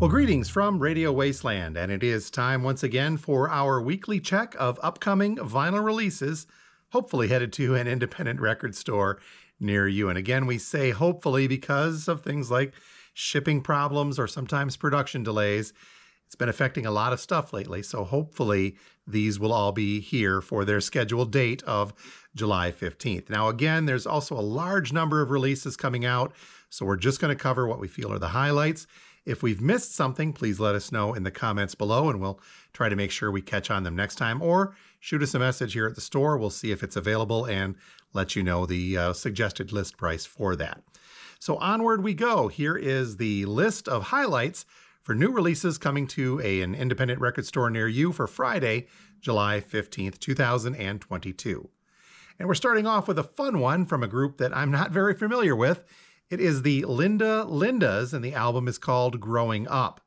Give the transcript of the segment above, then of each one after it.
Well, greetings from Radio Wasteland, and it is time once again for our weekly check of upcoming vinyl releases, hopefully headed to an independent record store near you. And again, we say hopefully because of things like shipping problems or sometimes production delays. It's been affecting a lot of stuff lately, so hopefully these will all be here for their scheduled date of July 15th. Now, again, there's also a large number of releases coming out, so we're just going to cover what we feel are the highlights. If we've missed something, please let us know in the comments below, and we'll try to make sure we catch on them next time, or shoot us a message here at the store. We'll see if it's available and let you know the suggested list price for that. So onward we go. Here is the list of highlights for new releases coming to an independent record store near you for Friday, July 15th, 2022. And we're starting off with a fun one from a group that I'm not very familiar with. It is the Linda Lindas, and the album is called Growing Up.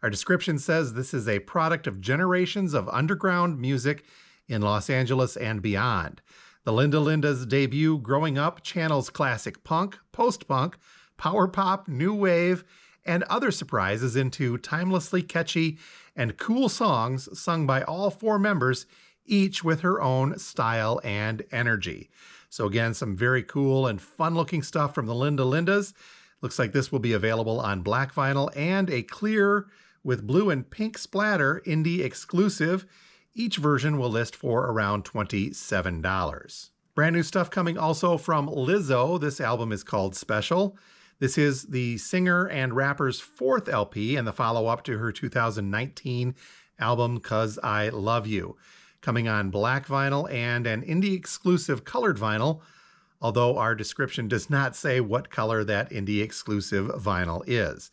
Our description says this is a product of generations of underground music in Los Angeles and beyond. The Linda Lindas' debut, Growing Up, channels classic punk, post-punk, power pop, new wave, and other surprises into timelessly catchy and cool songs sung by all four members, each with her own style and energy. So again, some very cool and fun-looking stuff from the Linda Lindas. Looks like this will be available on black vinyl and a clear with blue and pink splatter indie exclusive. Each version will list for around $27. Brand new stuff coming also from Lizzo. This album is called Special. This is the singer and rapper's fourth LP and the follow-up to her 2019 album, 'Cause I Love You, coming on black vinyl and an indie-exclusive colored vinyl, although our description does not say what color that indie-exclusive vinyl is.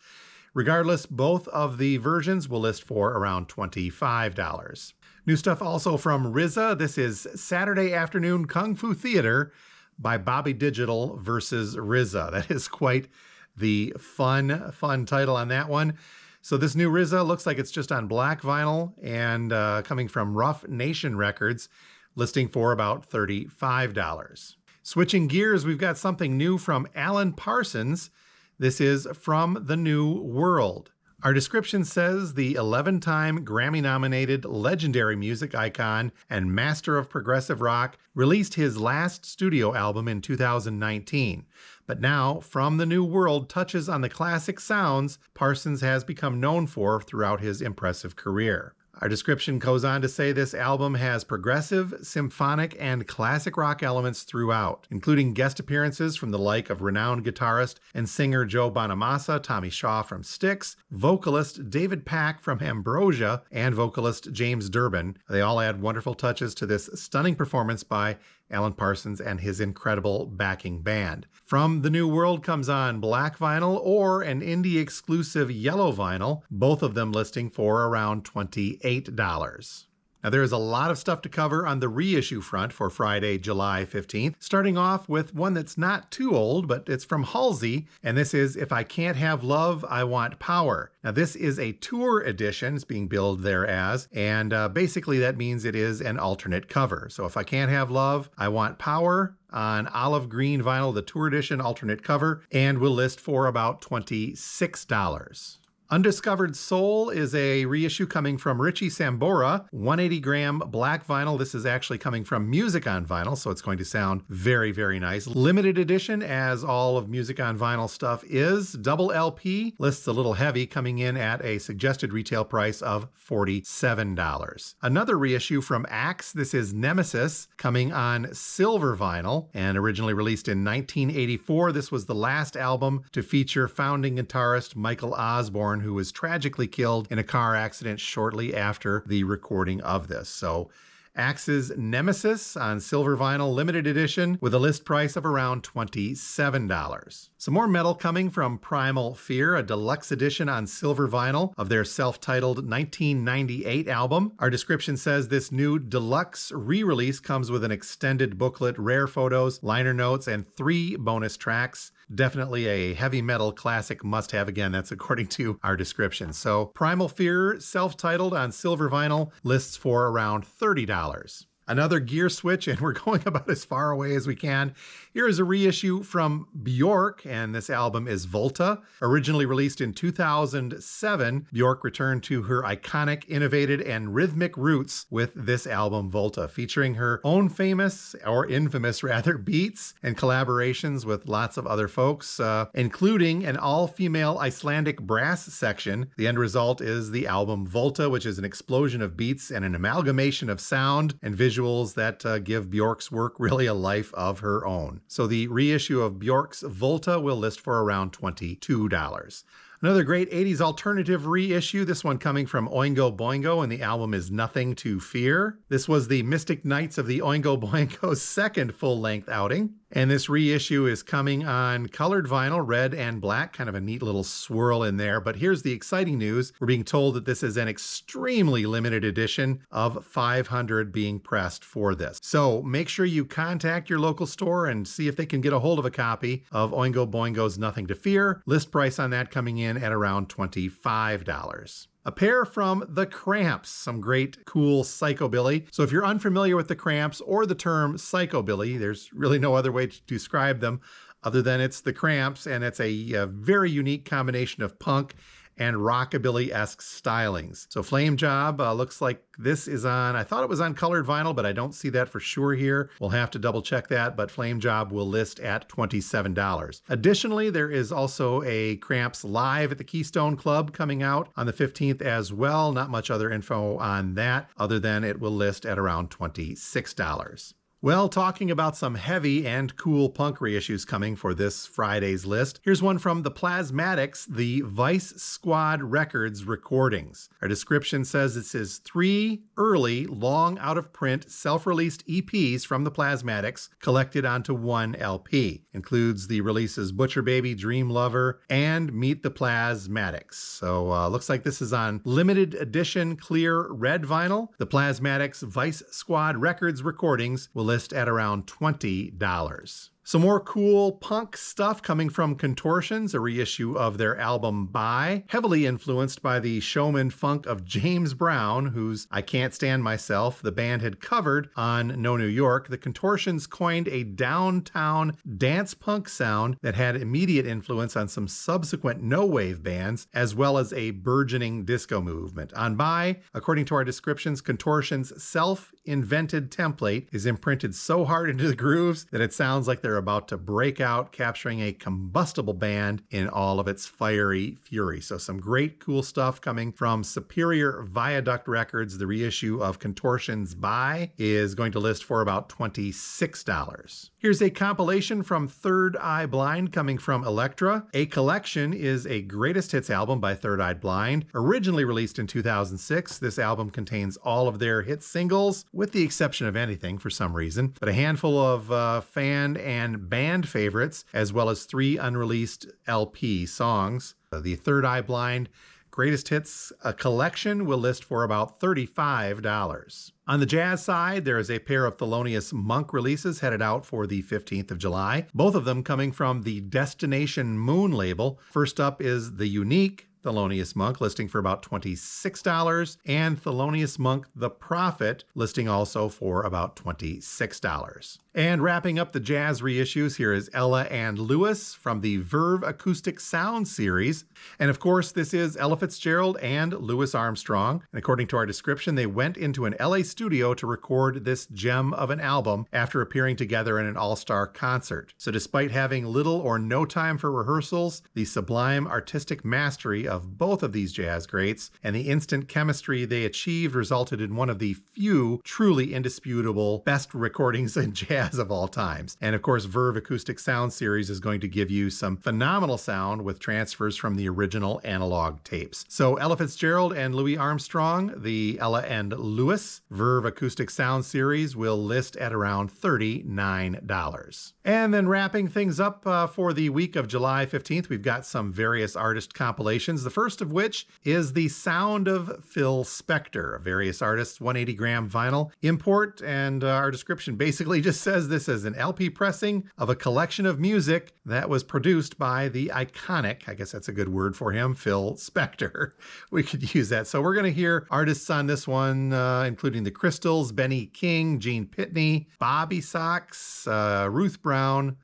Regardless, both of the versions will list for around $25. New stuff also from RZA. This is Saturday Afternoon Kung Fu Theater by Bobby Digital versus RZA. That is quite the fun title on that one. So this new RZA looks like it's just on black vinyl and coming from Rough Nation Records, listing for about $35. Switching gears, we've got something new from Alan Parsons. This is From the New World. Our description says the 11-time Grammy-nominated legendary music icon and master of progressive rock released his last studio album in 2019. But now, From the New World touches on the classic sounds Parsons has become known for throughout his impressive career. Our description goes on to say this album has progressive, symphonic, and classic rock elements throughout, including guest appearances from the like of renowned guitarist and singer Joe Bonamassa, Tommy Shaw from Styx, vocalist David Pack from Ambrosia, and vocalist James Durbin. They all add wonderful touches to this stunning performance by Alan Parsons and his incredible backing band. From the New World comes on black vinyl or an indie-exclusive yellow vinyl, both of them listing for around $28. Now, there is a lot of stuff to cover on the reissue front for Friday, July 15th, starting off with one that's not too old, but it's from Halsey, and this is If I Can't Have Love, I Want Power. Now, this is a tour edition. It's being billed there as, and basically that means it is an alternate cover. So If I Can't Have Love, I Want Power on olive green vinyl, the tour edition alternate cover, and will list for about $26. Undiscovered Soul is a reissue coming from Richie Sambora, 180-gram black vinyl. This is actually coming from Music on Vinyl, so it's going to sound very, very nice. Limited edition, as all of Music on Vinyl stuff is. Double LP, lists a little heavy, coming in at a suggested retail price of $47. Another reissue from Axe. This is Nemesis, coming on silver vinyl, and originally released in 1984. This was the last album to feature founding guitarist Michael Osborne, who was tragically killed in a car accident shortly after the recording of this. So Axe's Nemesis on silver vinyl, limited edition, with a list price of around $27. Some more metal coming from Primal Fear, a deluxe edition on silver vinyl of their self-titled 1998 album. Our description says this new deluxe re-release comes with an extended booklet, rare photos, liner notes, and 3 bonus tracks. Definitely a heavy metal classic must-have. Again, that's according to our description. So Primal Fear, self-titled on silver vinyl, lists for around $30. Another gear switch, and we're going about as far away as we can. Here is a reissue from Bjork, and this album is Volta. Originally released in 2007, Bjork returned to her iconic, innovative, and rhythmic roots with this album, Volta, featuring her own famous, or infamous rather, beats and collaborations with lots of other folks, including an all-female Icelandic brass section. The end result is the album Volta, which is an explosion of beats and an amalgamation of sound and visuals that give Bjork's work really a life of her own. So the reissue of Bjork's Volta will list for around $22. Another great 80s alternative reissue, this one coming from Oingo Boingo, and the album is Nothing to Fear. This was the Mystic Knights of the Oingo Boingo's second full-length outing. And this reissue is coming on colored vinyl, red and black, kind of a neat little swirl in there. But here's the exciting news. We're being told that this is an extremely limited edition of 500 being pressed for this. So make sure you contact your local store and see if they can get a hold of a copy of Oingo Boingo's Nothing to Fear. List price on that coming in at around $25. A pair from the Cramps, some great, cool psychobilly. So if you're unfamiliar with the Cramps or the term psychobilly, there's really no other way to describe them other than it's the Cramps, and it's a very unique combination of punk and rockabilly-esque stylings. So Flame Job looks like this is on, I thought it was on colored vinyl, but I don't see that for sure here. We'll have to double check that, but Flame Job will list at $27. Additionally, there is also a Cramps Live at the Keystone Club coming out on the 15th as well. Not much other info on that other than it will list at around $26. Well, talking about some heavy and cool punk reissues coming for this Friday's list, here's one from the Plasmatics, the Vice Squad Records recordings. Our description says this is 3 early, long out-of-print, self-released EPs from the Plasmatics collected onto one LP. Includes the releases Butcher Baby, Dream Lover, and Meet the Plasmatics. So looks like this is on limited edition clear red vinyl. The Plasmatics Vice Squad Records recordings will list at around $20. Some more cool punk stuff coming from Contortions, a reissue of their album Bye, heavily influenced by the showman funk of James Brown, whose I Can't Stand Myself the band had covered on No New York. The Contortions coined a downtown dance punk sound that had immediate influence on some subsequent no-wave bands, as well as a burgeoning disco movement. On Bye, according to our descriptions, Contortions' self-invented template is imprinted so hard into the grooves that it sounds like they're about to break out, capturing a combustible band in all of its fiery fury. So some great cool stuff coming from Superior Viaduct Records. The reissue of Contortions Bye is going to list for about $26. Here's a compilation from Third Eye Blind coming from Elektra. A Collection is a greatest hits album by Third Eye Blind. Originally released in 2006, this album contains all of their hit singles, with the exception of Anything for some reason, but a handful of fan and band favorites, as well as 3 unreleased LP songs. The Third Eye Blind Greatest Hits, a collection, will list for about $35. On the jazz side, there is a pair of Thelonious Monk releases headed out for the 15th of July, both of them coming from the Destination Moon label. First up is The Unique Thelonious Monk, listing for about $26, and Thelonious Monk The Prophet, listing also for about $26. And wrapping up the jazz reissues, here is Ella and Lewis from the Verve Acoustic Sound series. And of course, this is Ella Fitzgerald and Louis Armstrong. And according to our description, they went into an LA studio to record this gem of an album after appearing together in an all-star concert. So despite having little or no time for rehearsals, the sublime artistic mastery of both of these jazz greats and the instant chemistry they achieved resulted in one of the few truly indisputable best recordings in jazz of all times. And of course, Verve Acoustic Sound series is going to give you some phenomenal sound with transfers from the original analog tapes. So Ella Fitzgerald and Louis Armstrong, the Ella and Louis Verve Acoustic Sound series will list at around $39. And then wrapping things up for the week of July 15th, we've got some various artist compilations. The first of which is The Sound of Phil Spector, a various artists 180-gram vinyl import. And our description basically just says this is an LP pressing of a collection of music that was produced by the iconic, I guess that's a good word for him, Phil Spector. We could use that. So we're going to hear artists on this one, including the Crystals, Benny King, Gene Pitney, Bobby Sox, Ruth Brown,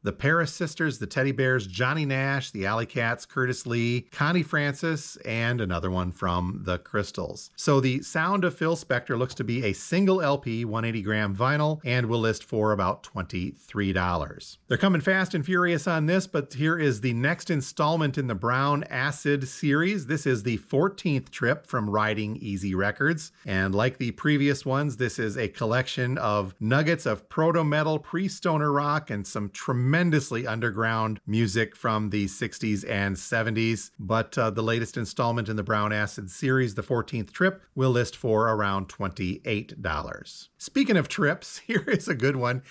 the Paris Sisters, the Teddy Bears, Johnny Nash, the Alley Cats, Curtis Lee, Connie Francis, and another one from the Crystals. So The Sound of Phil Spector looks to be a single LP, 180-gram vinyl, and will list for about $23. They're coming fast and furious on this, but here is the next installment in the Brown Acid series. This is the 14th trip from Riding Easy Records. And like the previous ones, this is a collection of nuggets of proto-metal, pre-stoner rock, and some tremendously underground music from the 60s and 70s. But the latest installment in the Brown Acid series, the 14th trip, will list for around $28. Speaking of trips, here is a good one.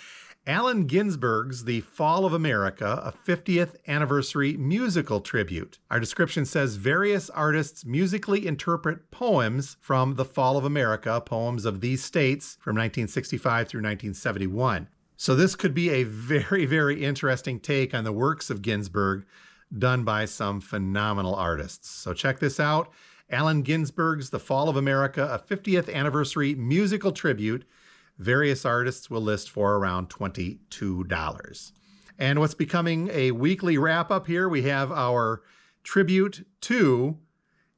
Allen Ginsberg's The Fall of America, a 50th anniversary musical tribute. Our description says various artists musically interpret poems from The Fall of America, poems of these states from 1965 through 1971. So this could be a very, very interesting take on the works of Ginsberg done by some phenomenal artists. So check this out. Allen Ginsberg's The Fall of America, a 50th anniversary musical tribute. Various artists will list for around $22. And what's becoming a weekly wrap-up here, we have our Tribute to,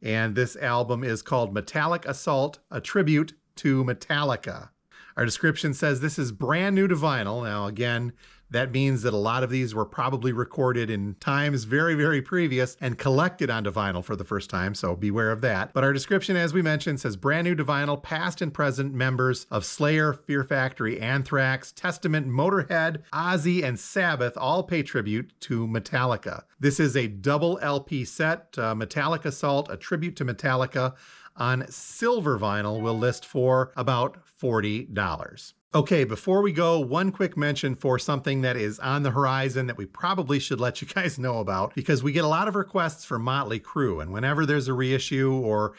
and this album is called Metallic Assault, a tribute to Metallica. Our description says this is brand new to vinyl. Now, again, that means that a lot of these were probably recorded in times very, very previous and collected onto vinyl for the first time, so beware of that. But our description, as we mentioned, says brand new to vinyl, past and present members of Slayer, Fear Factory, Anthrax, Testament, Motorhead, Ozzy, and Sabbath all pay tribute to Metallica. This is a double LP set, Metallic Assault, a tribute to Metallica, on silver vinyl will list for about $40. Okay, before we go, one quick mention for something that is on the horizon that we probably should let you guys know about, because we get a lot of requests for Motley Crue, and whenever there's a reissue or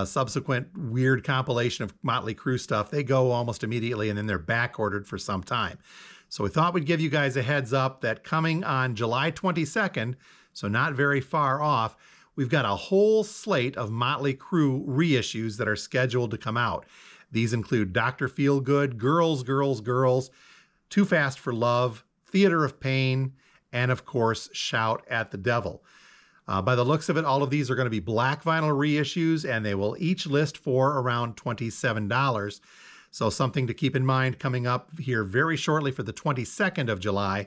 subsequent weird compilation of Motley Crue stuff, they go almost immediately and then they're back ordered for some time. So we thought we'd give you guys a heads up that coming on July 22nd, so not very far off, we've got a whole slate of Motley Crue reissues that are scheduled to come out. These include Dr. Feelgood, Girls, Girls, Girls, Too Fast for Love, Theater of Pain, and of course, Shout at the Devil. By the looks of it, all of these are going to be black vinyl reissues, and they will each list for around $27. So something to keep in mind coming up here very shortly for the 22nd of July.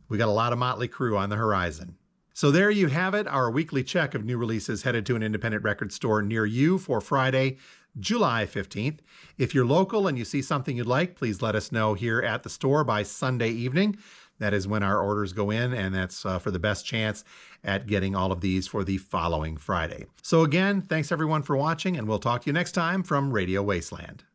We got a lot of Motley Crue on the horizon. So there you have it, our weekly check of new releases headed to an independent record store near you for Friday, July 15th. If you're local and you see something you'd like, please let us know here at the store by Sunday evening. That is when our orders go in, and that's for the best chance at getting all of these for the following Friday. So again, thanks everyone for watching, and we'll talk to you next time from Radio Wasteland.